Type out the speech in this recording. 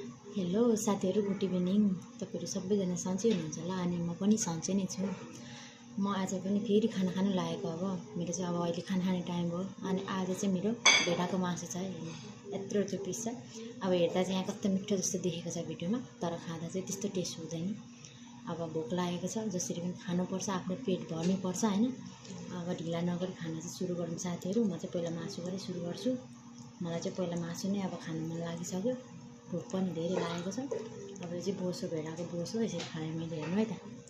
Hello साथीहरू, good evening. तपाईँहरू सबैजना सन्चै हुनुहुन्छ होला अनि म पनि सन्चै नै छु। म आज पनि फेरि खाना खानु लागेको। अब मेरो चाहिँ अब अहिले खाना खाने टाइम हो अनि आज चाहिँ मेरो भेडाको मासु छ है। यत्रो पिस छ। अब हेर्दा चाहिँ यहाँ कस्तो मिठो जस्तो देखेको छ भिडियोमा, तर खाँदा चाहिँ त्यस्तो टेस्ट हुँदैन। अब भोक लागेको छ, जसरी पनि खानुपर्छ, आफ्नो पेट भर्नुपर्छ हैन। अब ढिला नगरी खाना चाहिँ सुरु गरौँ साथीहरू। म चाहिँ पहिला मासुबाटै सुरु गर्छु। मलाई चाहिँ पहिला मासु नै अब खानु मन लागिसक्यो, भोक पनि धेरै लागेको छ। अब यो चाहिँ बोसो भेडाको बोसो यसरी खाएँ मैले, हेर्नु है त।